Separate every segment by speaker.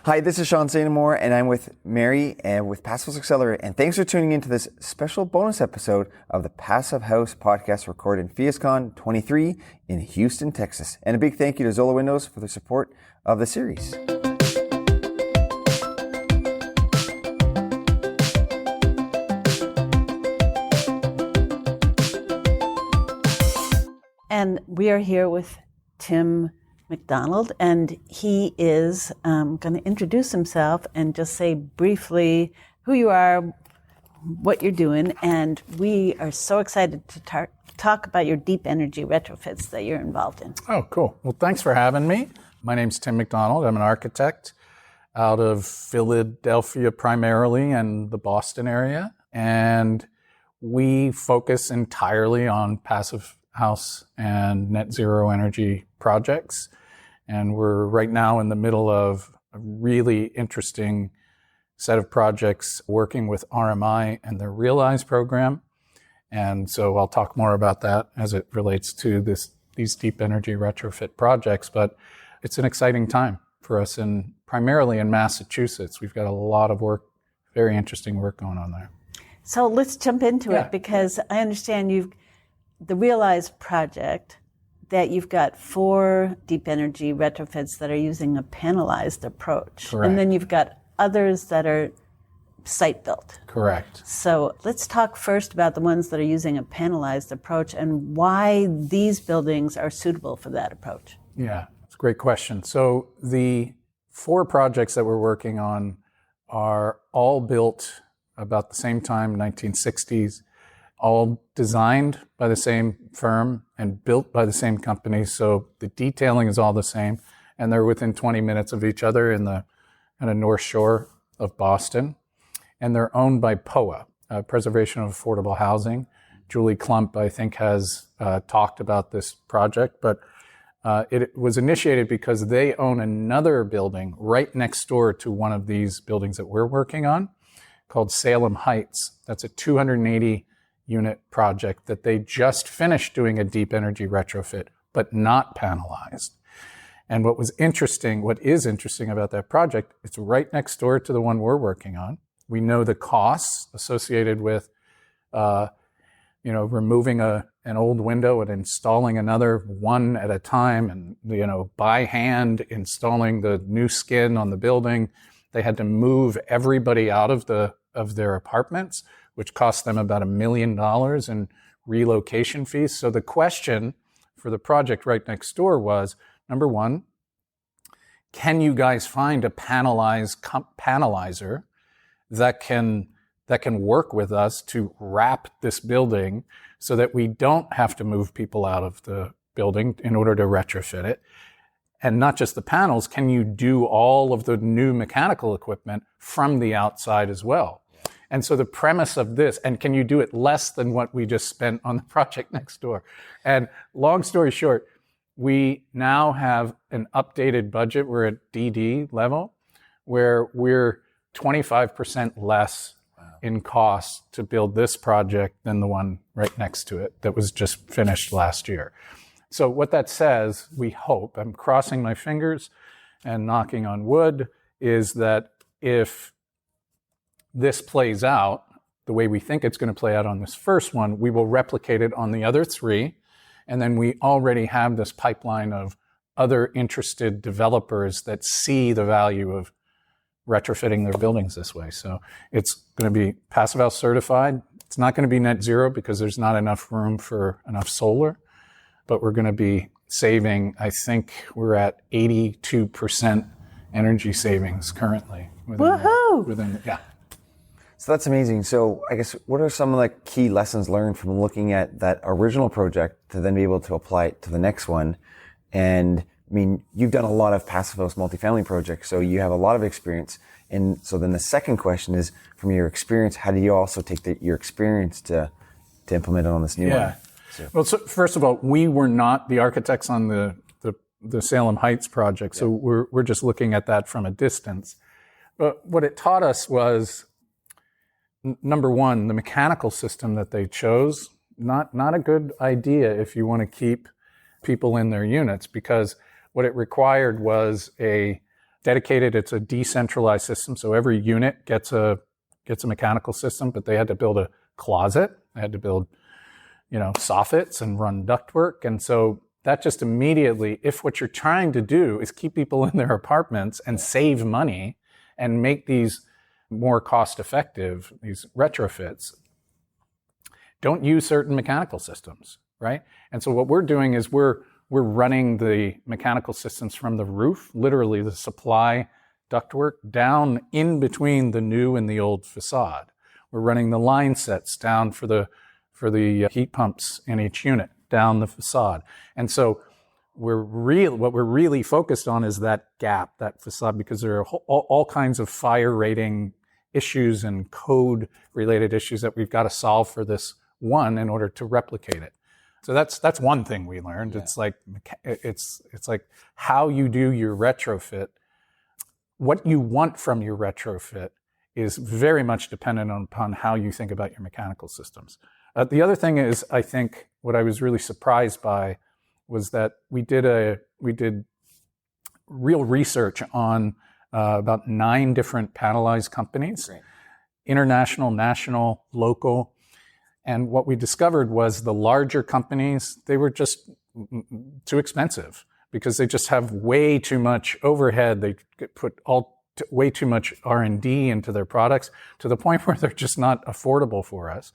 Speaker 1: Hi, this is Sean Sainamore, and I'm with Mary and with Passive House Accelerator. And thanks for tuning into this special bonus episode of the Passive House podcast recorded in PhiusCon 23 in Houston, Texas. And a big thank you to Zola Windows for the support of the series.
Speaker 2: And we are here with Tim McDonald, and he is going to introduce himself and just say briefly who you are, what you're doing, and we are so excited to talk about your deep energy retrofits that you're involved in.
Speaker 3: Oh, cool. Well, thanks for having me. My name's Tim McDonald. I'm an architect out of Philadelphia primarily and the Boston area, and we focus entirely on passive house and net zero energy projects. And we're right now in the middle of a really interesting set of projects working with RMI and their Realize program. And so I'll talk more about that as it relates to these deep energy retrofit projects. But it's an exciting time for us, primarily in Massachusetts. We've got a lot of work, very interesting work going on there.
Speaker 2: So let's jump into it, because I understand the Realize project, that you've got 4 deep energy retrofits that are using a panelized approach.
Speaker 3: Correct.
Speaker 2: And then you've got others that are site built.
Speaker 3: Correct.
Speaker 2: So let's talk first about the ones that are using a panelized approach and why these buildings are suitable for that approach.
Speaker 3: Yeah, it's a great question. So the 4 projects that we're working on are all built about the same time, 1960s, all designed by the same firm and built by the same company. So the detailing is all the same, and they're within 20 minutes of each other in the kind of North Shore of Boston. And they're owned by POA, Preservation of Affordable Housing. Julie Klump, I think, has talked about this project, but it was initiated because they own another building right next door to one of these buildings that we're working on called Salem Heights. That's a 280 unit project that they just finished doing a deep energy retrofit, but not panelized. And what is interesting about that project, it's right next door to the one we're working on. We know the costs associated with, removing an old window and installing another one at a time, and by hand installing the new skin on the building. They had to move everybody out of their apartments, which cost them about $1 million in relocation fees. So the question for the project right next door was, number one, can you guys find a panelizer that can work with us to wrap this building so that we don't have to move people out of the building in order to retrofit it? And not just the panels, can you do all of the new mechanical equipment from the outside as well? And so the premise of this, and can you do it less than what we just spent on the project next door? And long story short, we now have an updated budget. We're at DD level, where we're 25% less in cost to build this project than the one right next to it that was just finished last year. So what that says, we hope, I'm crossing my fingers and knocking on wood, is that if this plays out the way we think it's going to play out on this first one, we will replicate it on the other 3. And then we already have this pipeline of other interested developers that see the value of retrofitting their buildings this way. So it's going to be Passive House certified. It's not going to be net zero because there's not enough room for enough solar, but we're going to be saving, I think we're at 82% energy savings currently.
Speaker 2: Woohoo!
Speaker 3: Yeah.
Speaker 1: So that's amazing. So I guess what are some of the key lessons learned from looking at that original project to then be able to apply it to the next one? And I mean, you've done a lot of passive house multifamily projects, so you have a lot of experience. And so then the second question is, from your experience, how do you also take your experience to implement it on this new one? So.
Speaker 3: Well, so first of all, we were not the architects on the Salem Heights project, so we're just looking at that from a distance. But what it taught us was, number one, the mechanical system that they chose, not a good idea if you want to keep people in their units, because what it required was a dedicated. It's a decentralized system, so every unit gets a mechanical system. But they had to build a closet. They had to build, soffits and run ductwork, and so that just immediately, if what you're trying to do is keep people in their apartments and save money and make these more cost-effective, these retrofits, don't use certain mechanical systems, right? And so what we're doing is we're running the mechanical systems from the roof, literally the supply ductwork, down in between the new and the old facade. We're running the line sets down for the heat pumps in each unit, down the facade. And so what we're really focused on is that gap, that facade, because there are all kinds of fire rating issues and code related issues that we've got to solve for this one in order to replicate it. So that's one thing we learned. Yeah. It's like how you do your retrofit. What you want from your retrofit is very much dependent upon how you think about your mechanical systems. The other thing is, I think what I was really surprised by was that we did real research on about 9 different panelized companies, Great. International, national, local. And what we discovered was the larger companies, they were just too expensive because they just have way too much overhead. They put way too much R&D into their products to the point where they're just not affordable for us.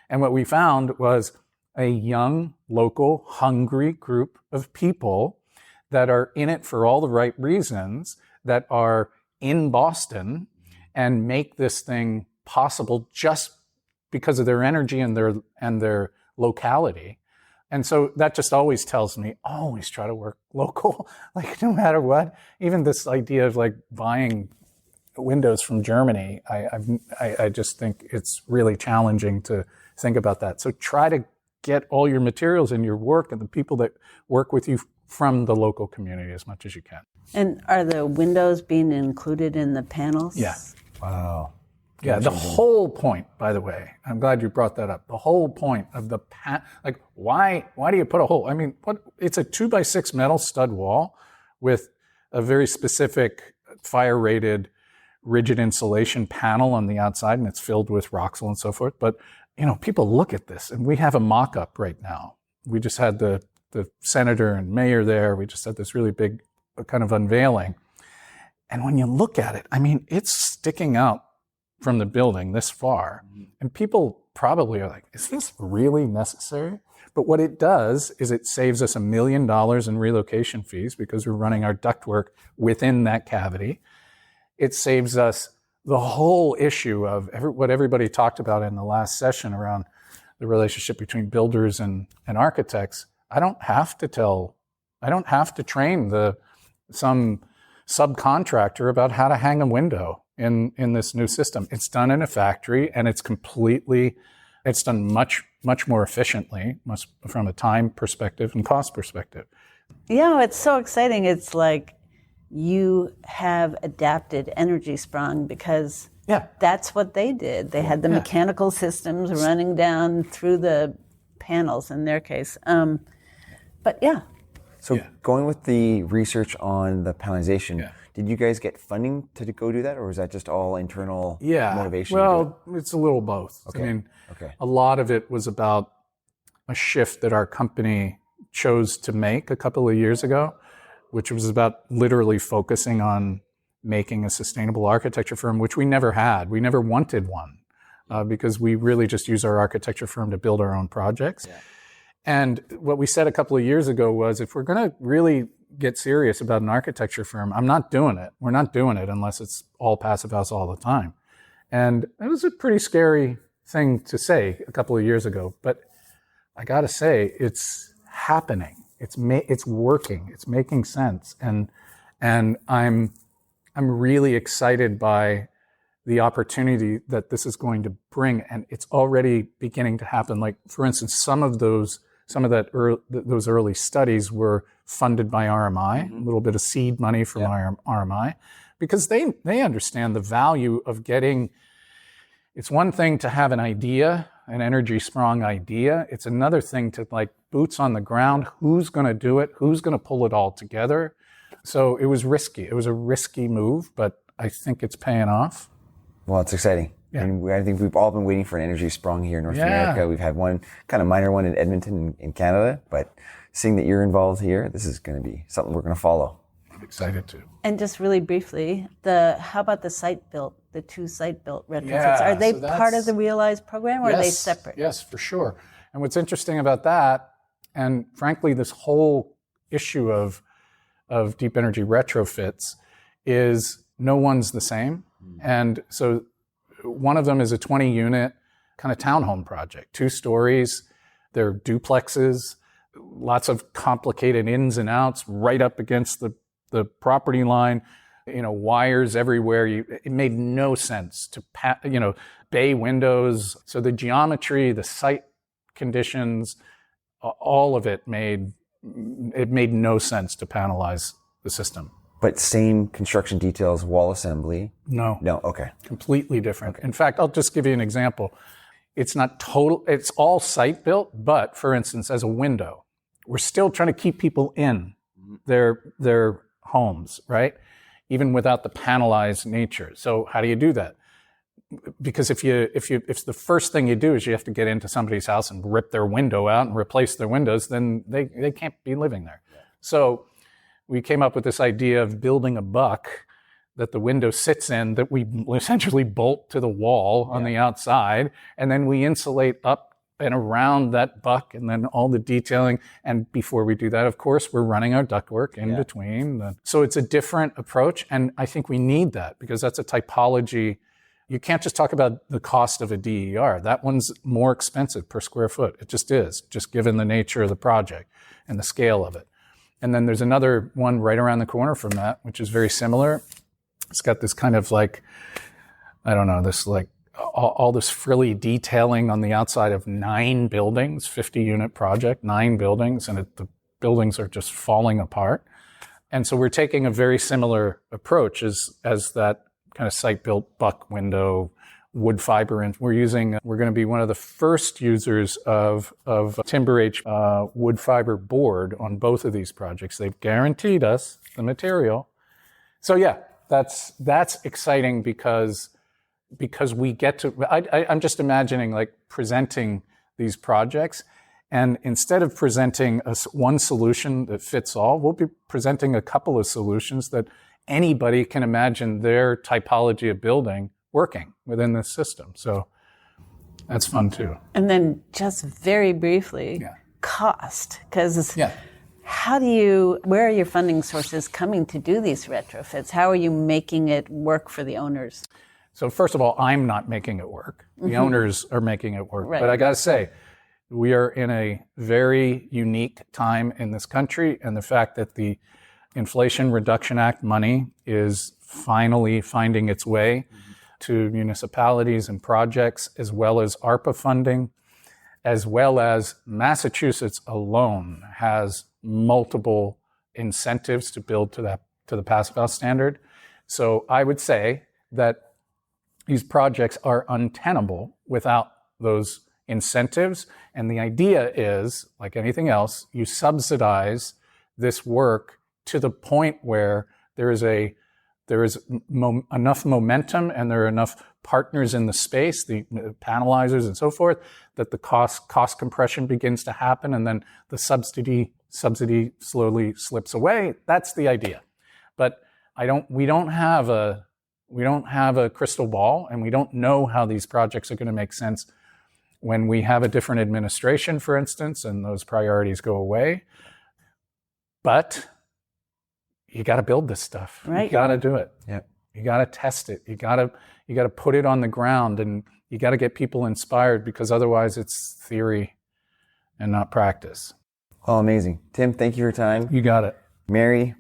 Speaker 3: And what we found was a young, local, hungry group of people that are in it for all the right reasons, that are in Boston and make this thing possible just because of their energy and their locality. And so that just always tells me, always try to work local, like no matter what. Even this idea of like buying windows from Germany, I just think it's really challenging to think about that. So try to get all your materials and your work and the people that work with you from the local community as much as you can.
Speaker 2: And are the windows being included in the panels?
Speaker 3: Yeah.
Speaker 1: Wow.
Speaker 3: Yeah, the whole point, by the way, I'm glad you brought that up. The whole point of the why do you put a hole? I mean, it's a 2x6 metal stud wall with a very specific fire-rated rigid insulation panel on the outside, and it's filled with Roxol and so forth. But people look at this, and we have a mock-up right now. We just had the senator and mayor there. We just had this really big kind of unveiling. And when you look at it, I mean, it's sticking out from the building this far. And people probably are like, is this really necessary? But what it does is it saves us $1 million in relocation fees because we're running our ductwork within that cavity. It saves us the whole issue of what everybody talked about in the last session around the relationship between builders and architects. I don't have to train some subcontractor about how to hang a window in this new system. It's done in a factory, and it's done much more efficiently, from a time perspective and cost perspective.
Speaker 2: It's so exciting. It's like you have adapted Energy Sprung because that's what they did. They had the mechanical systems running down through the panels in their case.
Speaker 1: So going with the research on the panelization, did you guys get funding to go do that, or was that just all internal motivation?
Speaker 3: Well, it's a little both.
Speaker 1: Okay.
Speaker 3: I mean, a lot of it was about a shift that our company chose to make a couple of years ago, which was about literally focusing on making a sustainable architecture firm, which we never had. We never wanted one because we really just use our architecture firm to build our own projects. Yeah. And what we said a couple of years ago was, if we're going to really get serious about an architecture firm, I'm not doing it. We're not doing it unless it's all passive house all the time. And it was a pretty scary thing to say a couple of years ago, but I got to say, it's happening. It's working. It's making sense. And I'm really excited by the opportunity that this is going to bring. And it's already beginning to happen. Like, for instance, those early studies were funded by RMI, a little bit of seed money from RMI, because they understand the value of getting. It's one thing to have an idea, an Energy Sprung idea. It's another thing to, like, boots on the ground. Who's going to do it? Who's going to pull it all together? So it was risky. It was a risky move, but I think it's paying off.
Speaker 1: Well, it's exciting.
Speaker 3: Yeah.
Speaker 1: And I think we've all been waiting for an energy sprung here in North
Speaker 3: Yeah.
Speaker 1: America. We've had one kind of minor one in Edmonton in Canada, but seeing that you're involved here, this is going to be something we're going to follow.
Speaker 3: I'm excited to.
Speaker 2: And just really briefly, how about the site-built, the 2 site-built retrofits?
Speaker 3: Yeah,
Speaker 2: Are they
Speaker 3: so that's-
Speaker 2: part of the Realize program, or are they separate?
Speaker 3: Yes, for sure. And what's interesting about that, and frankly, this whole issue of deep energy retrofits is no one's the same. And so one of them is a 20-unit kind of townhome project, 2 stories. They're duplexes, lots of complicated ins and outs right up against the property line, wires everywhere. It made no sense to, bay windows. So the geometry, the site conditions, all of it made no sense to panelize the system.
Speaker 1: But same construction details, wall assembly?
Speaker 3: No.
Speaker 1: No, okay.
Speaker 3: Completely different. In fact, I'll just give you an example. It's not total, it's all site built, but for instance, as a window, we're still trying to keep people in their homes, right? Even without the panelized nature. So how do you do that? Because if the first thing you do is you have to get into somebody's house and rip their window out and replace their windows, then they can't be living there. Yeah. So we came up with this idea of building a buck that the window sits in that we essentially bolt to the wall on the outside, and then we insulate up and around that buck, and then all the detailing. And before we do that, of course, we're running our ductwork in between. So it's a different approach, and I think we need that because that's a typology. You can't just talk about the cost of a DER. That one's more expensive per square foot. It just is, just given the nature of the project and the scale of it. And then there's another one right around the corner from that, which is very similar. It's got this kind of all this frilly detailing on the outside of 9 buildings, 50-unit project, 9 buildings, and the buildings are just falling apart. And so we're taking a very similar approach as that kind of site-built buck window, wood fiber, and we're going to be one of the first users of Timber H wood fiber board on both of these projects. They've guaranteed us the material. So yeah, that's exciting because we get to, I'm just imagining like presenting these projects, and instead of presenting one solution that fits all, we'll be presenting a couple of solutions that anybody can imagine their typology of building working within this system. So that's fun too.
Speaker 2: And then just very briefly, cost, because where are your funding sources coming to do these retrofits? How are you making it work for the owners?
Speaker 3: So first of all, I'm not making it work. The owners are making it work.
Speaker 2: Right.
Speaker 3: But I got to say, we are in a very unique time in this country, and the fact that the Inflation Reduction Act money is finally finding its way to municipalities and projects, as well as ARPA funding, as well as Massachusetts alone has multiple incentives to build to the Passive House standard. So I would say that these projects are untenable without those incentives. And the idea is, like anything else, you subsidize this work to the point where there is enough momentum and there are enough partners in the space, the panelizers and so forth, that the cost compression begins to happen, and then the subsidy slowly slips away. That's the idea. But we don't have a crystal ball, and we don't know how these projects are going to make sense when we have a different administration, for instance, and those priorities go away. But you got to build this stuff.
Speaker 2: Right.
Speaker 3: You got to do it.
Speaker 1: Yeah.
Speaker 3: You got to test it. You got to put it on the ground, and you got to get people inspired, because otherwise it's theory and not practice.
Speaker 1: Oh, amazing. Tim, thank you for your time.
Speaker 3: You got it.
Speaker 1: Mary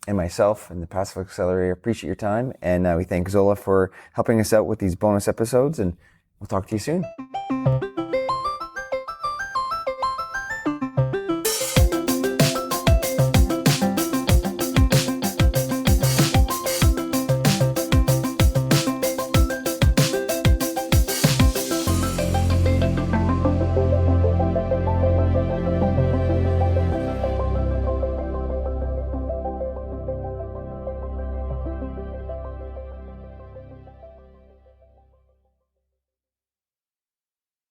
Speaker 1: and myself and the Passive Accelerator appreciate your time. And we thank Zola for helping us out with these bonus episodes, and we'll talk to you soon.